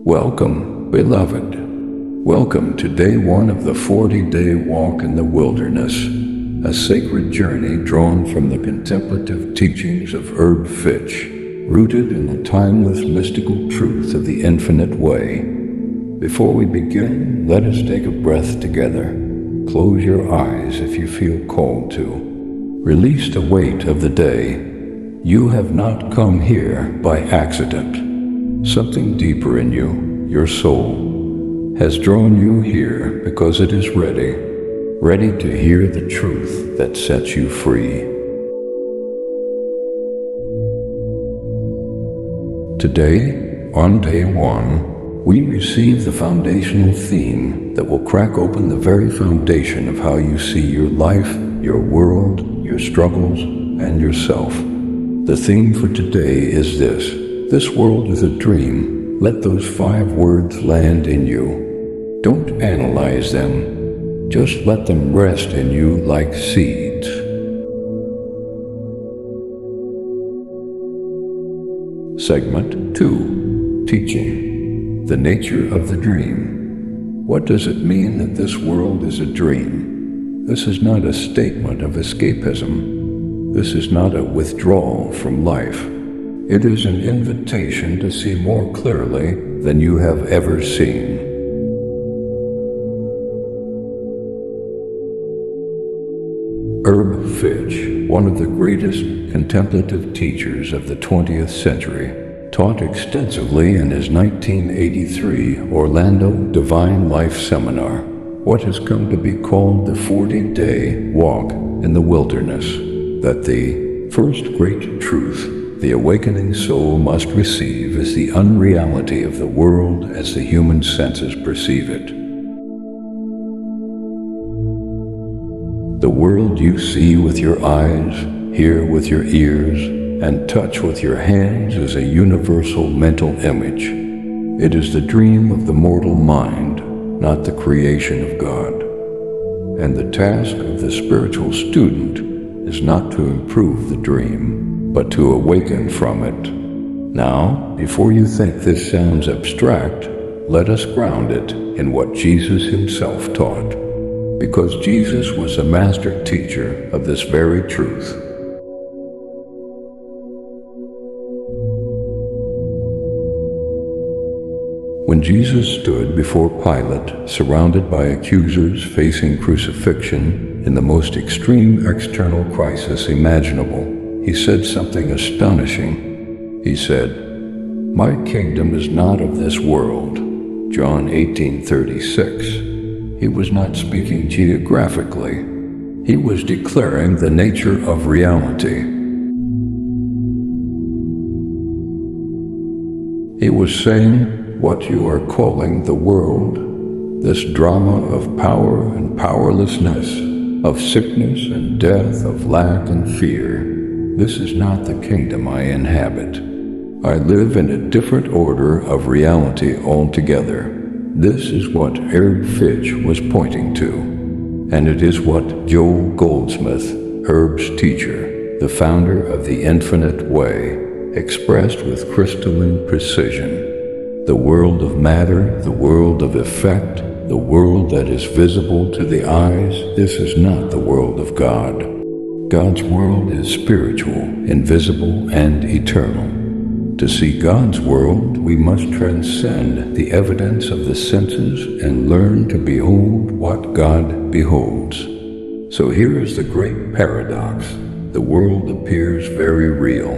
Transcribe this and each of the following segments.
Welcome, beloved. Welcome to day one of the 40-day walk in the wilderness, a sacred journey drawn from the contemplative teachings of Herb Fitch, rooted in the timeless mystical truth of the infinite way. Before we begin, let us take a breath together. Close your eyes if you feel called to. Release the weight of the day. You have not come here by accident. Something deeper in you, your soul, has drawn you here because it is ready to hear the truth that sets you free. Today, on day one, we receive the foundational theme that will crack open the very foundation of how you see your life, your world, your struggles, and yourself. The theme for today is this: this world is a dream. Let those 5 words land in you. Don't analyze them. Just let them rest in you like seeds. Segment 2. Teaching. The nature of the dream. What does it mean that this world is a dream? This is not a statement of escapism. This is not a withdrawal from life. It is an invitation to see more clearly than you have ever seen. Herb Fitch, one of the greatest contemplative teachers of the 20th century, taught extensively in his 1983 Orlando Divine Life Seminar what has come to be called the 40-day walk in the wilderness, that the first great truth the awakening soul must receive is the unreality of the world as the human senses perceive it. The world you see with your eyes, hear with your ears, and touch with your hands is a universal mental image. It is the dream of the mortal mind, not the creation of God. And the task of the spiritual student is not to improve the dream, but to awaken from it. Now, before you think this sounds abstract, let us ground it in what Jesus himself taught, because Jesus was a master teacher of this very truth. When Jesus stood before Pilate, surrounded by accusers facing crucifixion in the most extreme external crisis imaginable, he said something astonishing. He said, "My kingdom is not of this world." John 18:36. He was not speaking geographically. He was declaring the nature of reality. He was saying, what you are calling the world, this drama of power and powerlessness, of sickness and death, of lack and fear, this is not the kingdom I inhabit. I live in a different order of reality altogether. This is what Herb Fitch was pointing to, and it is what Joel Goldsmith, Herb's teacher, the founder of the Infinite Way, expressed with crystalline precision. The world of matter, the world of effect, the world that is visible to the eyes, this is not the world of God. God's world is spiritual, invisible, and eternal. To see God's world, we must transcend the evidence of the senses and learn to behold what God beholds. So here is the great paradox. The world appears very real.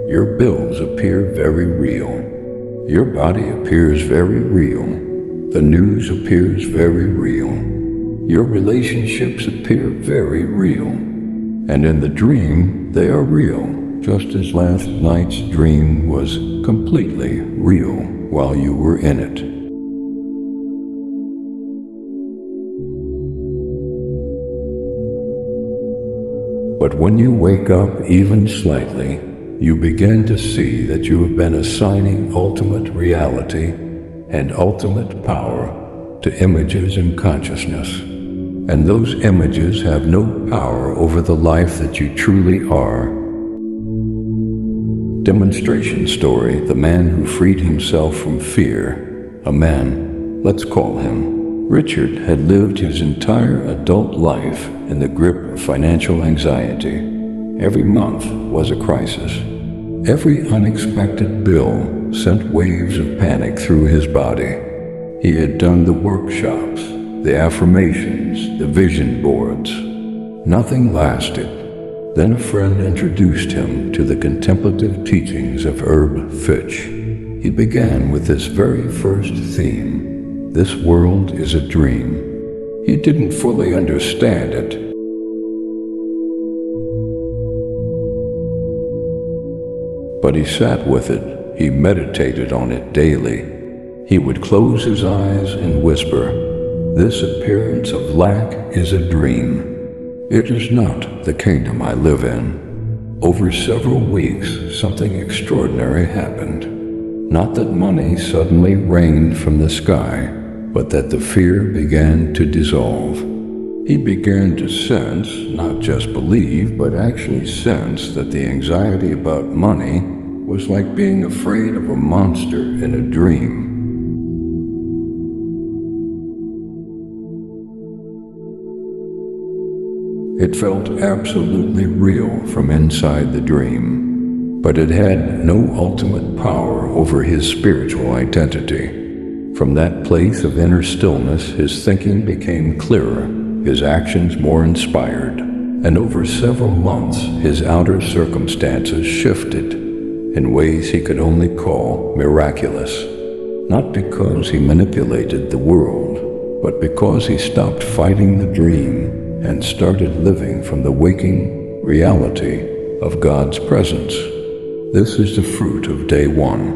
Your bills appear very real. Your body appears very real. The news appears very real. Your relationships appear very real. And in the dream, they are real, just as last night's dream was completely real while you were in it. But when you wake up even slightly, you begin to see that you have been assigning ultimate reality and ultimate power to images in consciousness. And those images have no power over the life that you truly are. Demonstration story, the man who freed himself from fear. a man, let's call him Richard, had lived his entire adult life in the grip of financial anxiety. Every month was a crisis. Every unexpected bill sent waves of panic through his body. He had done the workshops, the affirmations, the vision boards. Nothing lasted. Then a friend introduced him to the contemplative teachings of Herb Fitch. He began with this very first theme: this world is a dream. He didn't fully understand it, but he sat with it. He meditated on it daily. He would close his eyes and whisper, "This appearance of lack is a dream. It is not the kingdom I live in." Over several weeks, something extraordinary happened. Not that money suddenly rained from the sky, but that the fear began to dissolve. He began to sense, not just believe, but actually sense that the anxiety about money was like being afraid of a monster in a dream. It felt absolutely real from inside the dream, but it had no ultimate power over his spiritual identity. From that place of inner stillness, his thinking became clearer, his actions more inspired, and over several months, his outer circumstances shifted in ways he could only call miraculous. Not because he manipulated the world, but because he stopped fighting the dream and started living from the waking reality of God's presence. This is the fruit of day one.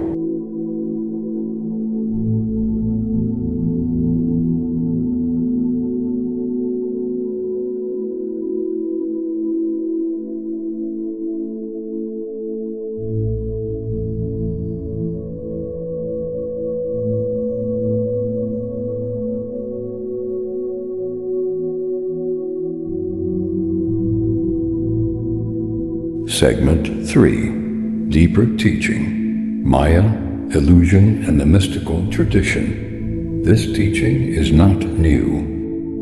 Segment 3. Deeper Teaching. Maya, Illusion, and the Mystical Tradition. This teaching is not new.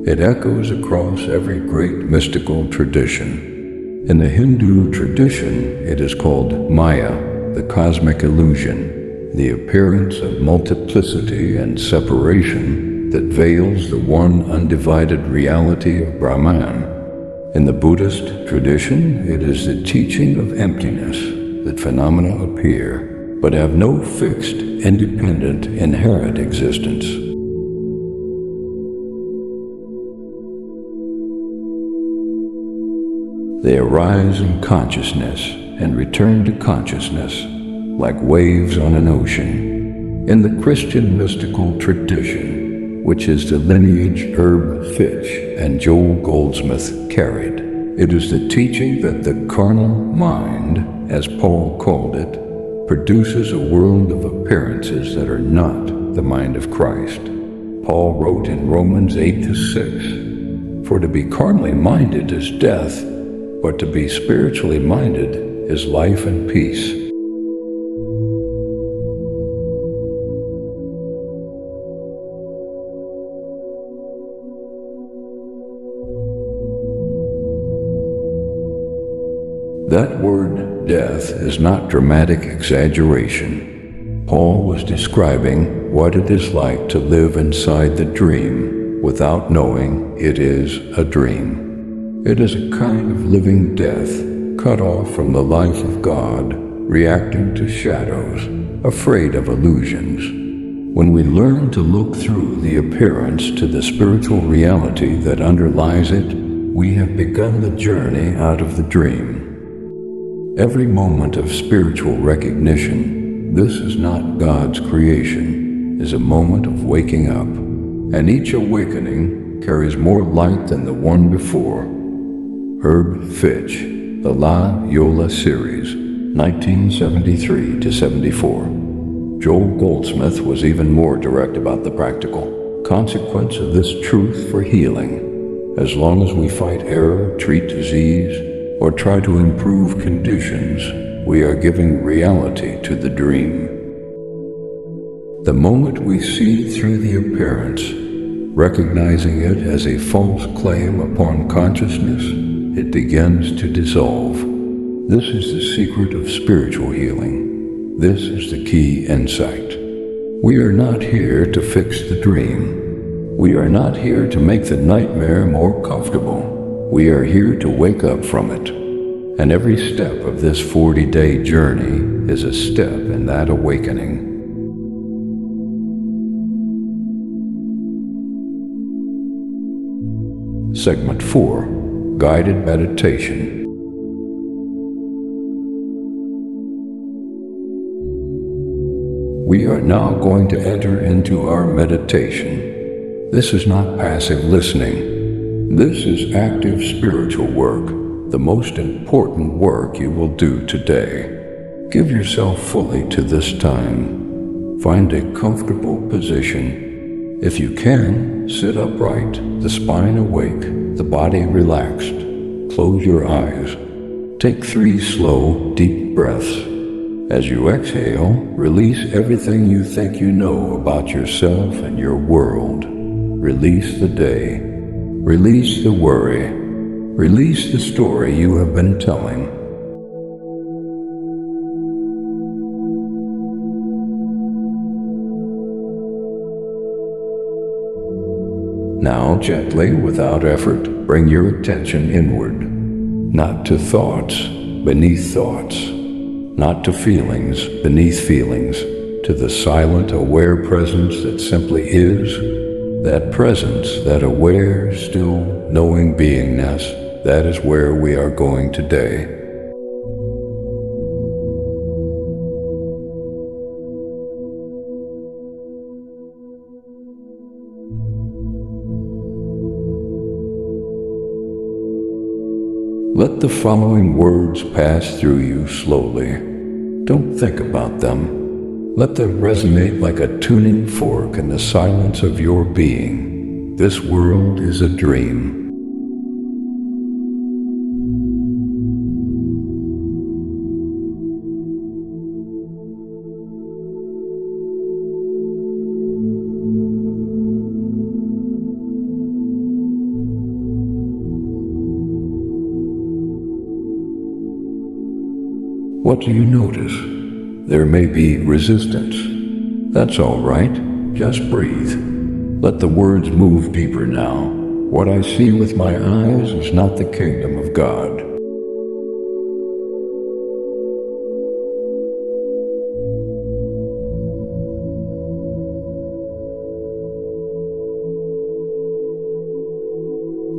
It echoes across every great mystical tradition. In the Hindu tradition, it is called Maya, the cosmic illusion, the appearance of multiplicity and separation that veils the one undivided reality of Brahman. In the Buddhist tradition, it is the teaching of emptiness, that phenomena appear, but have no fixed, independent, inherent existence. They arise in consciousness and return to consciousness, like waves on an ocean. In the Christian mystical tradition, which is the lineage Herb Fitch and Joel Goldsmith carried, it is the teaching that the carnal mind, as Paul called it, produces a world of appearances that are not the mind of Christ. Paul wrote in Romans 8-6, "For to be carnally minded is death, but to be spiritually minded is life and peace." That word, death, is not dramatic exaggeration. Paul was describing what it is like to live inside the dream without knowing it is a dream. It is a kind of living death, cut off from the life of God, reacting to shadows, afraid of illusions. When we learn to look through the appearance to the spiritual reality that underlies it, we have begun the journey out of the dream. Every moment of spiritual recognition, this is not God's creation, is a moment of waking up, and each awakening carries more light than the one before. Herb Fitch, The La Yola Series, 1973-74. Joel Goldsmith was even more direct about the practical consequence of this truth for healing. As long as we fight error, treat disease, or try to improve conditions, we are giving reality to the dream. The moment we see through the appearance, recognizing it as a false claim upon consciousness, it begins to dissolve. This is the secret of spiritual healing. This is the key insight. We are not here to fix the dream. We are not here to make the nightmare more comfortable. We are here to wake up from it. And every step of this 40-day journey is a step in that awakening. Segment 4, Guided Meditation. We are now going to enter into our meditation. This is not passive listening. This is active spiritual work, the most important work you will do today. Give yourself fully to this time. Find a comfortable position. If you can, sit upright, the spine awake, the body relaxed. Close your eyes. Take 3 slow, deep breaths. As you exhale, release everything you think you know about yourself and your world. Release the day. Release the worry. Release the story you have been telling. Now, gently, without effort, bring your attention inward. Not to thoughts, beneath thoughts. Not to feelings, beneath feelings. To the silent, aware presence that simply is. That presence, that aware, still, knowing beingness, that is where we are going today. Let the following words pass through you slowly. Don't think about them. Let them resonate like a tuning fork in the silence of your being. This world is a dream. What do you notice? There may be resistance. That's all right. Just breathe. Let the words move deeper now. What I see with my eyes is not the kingdom of God.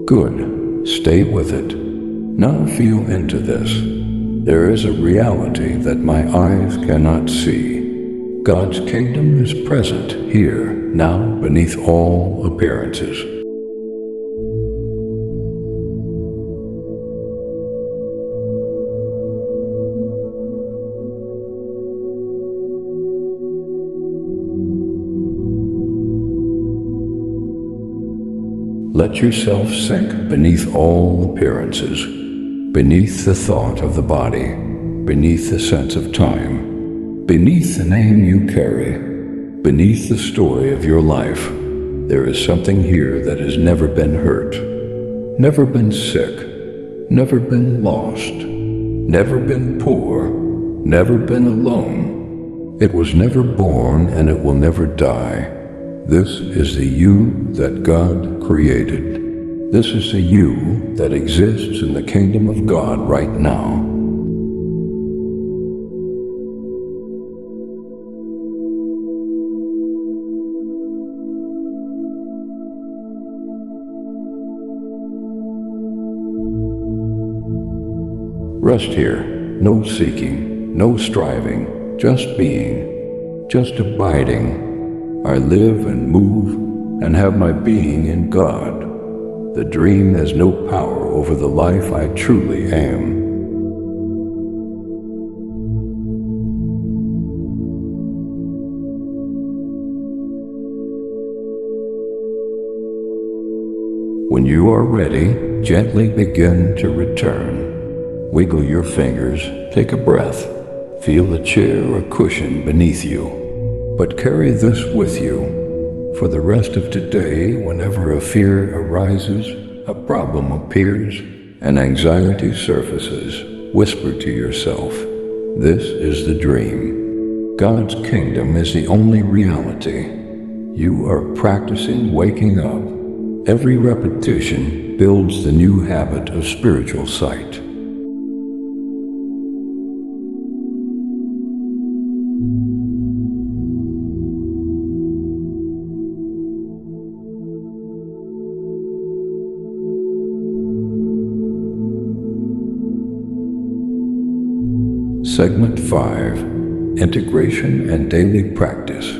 Good. Stay with it. Now feel into this. There is a reality that my eyes cannot see. God's kingdom is present here, now, beneath all appearances. Let yourself sink beneath all appearances. Beneath the thought of the body, beneath the sense of time, beneath the name you carry, beneath the story of your life, there is something here that has never been hurt, never been sick, never been lost, never been poor, never been alone. It was never born and it will never die. This is the you that God created. This is a you that exists in the kingdom of God right now. Rest here, no seeking, no striving, just being, just abiding. I live and move and have my being in God. The dream has no power over the life I truly am. When you are ready, gently begin to return. Wiggle your fingers, take a breath. Feel the chair or cushion beneath you. But carry this with you. For the rest of today, whenever a fear arises, a problem appears, and anxiety surfaces, whisper to yourself, "This is the dream." God's kingdom is the only reality. You are practicing waking up. Every repetition builds the new habit of spiritual sight. Segment 5. Integration and Daily Practice.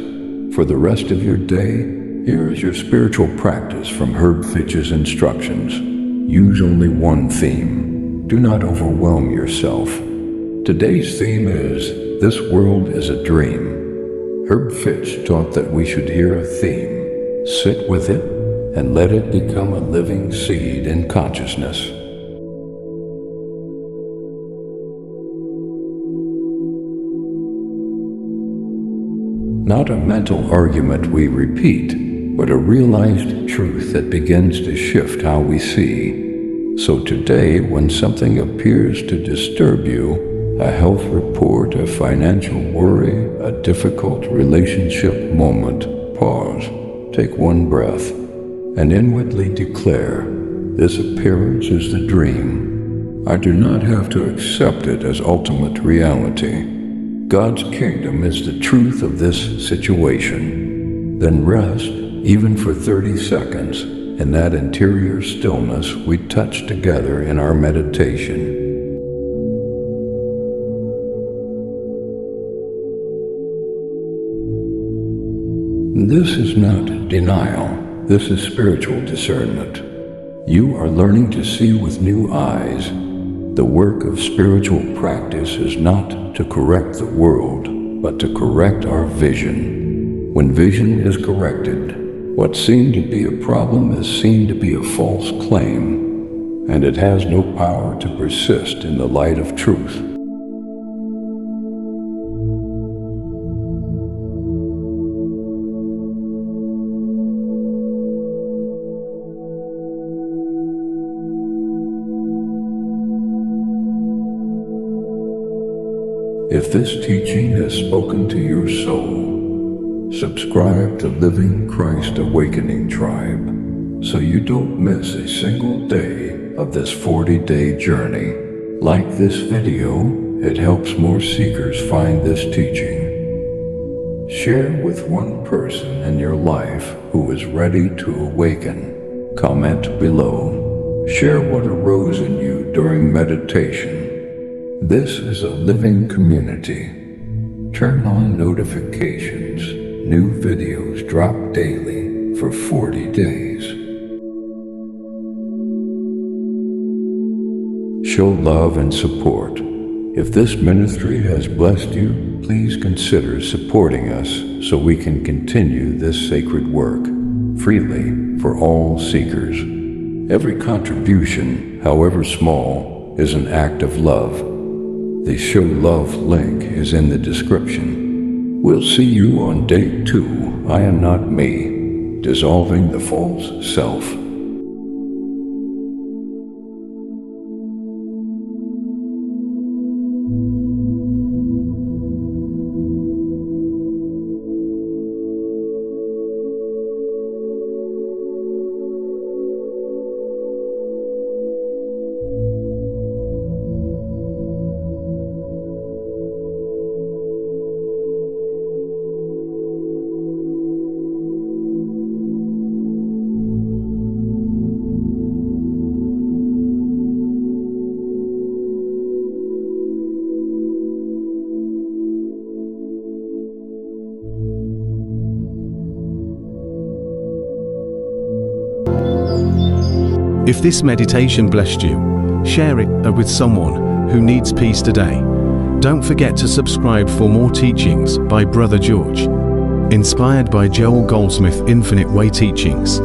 For the rest of your day, here is your spiritual practice from Herb Fitch's instructions. Use only one theme. Do not overwhelm yourself. Today's theme is, "This world is a dream." Herb Fitch taught that we should hear a theme, sit with it, and let it become a living seed in consciousness. Not a mental argument we repeat, but a realized truth that begins to shift how we see. So today, when something appears to disturb you, a health report, a financial worry, a difficult relationship moment, pause, take one breath, and inwardly declare, "This appearance is the dream. I do not have to accept it as ultimate reality. God's kingdom is the truth of this situation." Then rest, even for 30 seconds, in that interior stillness we touch together in our meditation. This is not denial. This is spiritual discernment. You are learning to see with new eyes. The work of spiritual practice is not to correct the world, but to correct our vision. When vision is corrected, what seemed to be a problem is seen to be a false claim, and it has no power to persist in the light of truth. If this teaching has spoken to your soul, subscribe to Living Christ Awakening Tribe so you don't miss a single day of this 40-day journey. Like this video, it helps more seekers find this teaching. Share with one person in your life who is ready to awaken. Comment below. Share what arose in you during meditation. This is a living community. Turn on notifications. New videos drop daily for 40 days. Show love and support. If this ministry has blessed you, please consider supporting us so we can continue this sacred work freely for all seekers. Every contribution, however small, is an act of love. The Show Love link is in the description. We'll see you on day 2. I am not me. Dissolving the false self. If this meditation blessed you, share it with someone who needs peace today. Don't forget to subscribe for more teachings by Brother George. Inspired by Joel Goldsmith Infinite Way Teachings.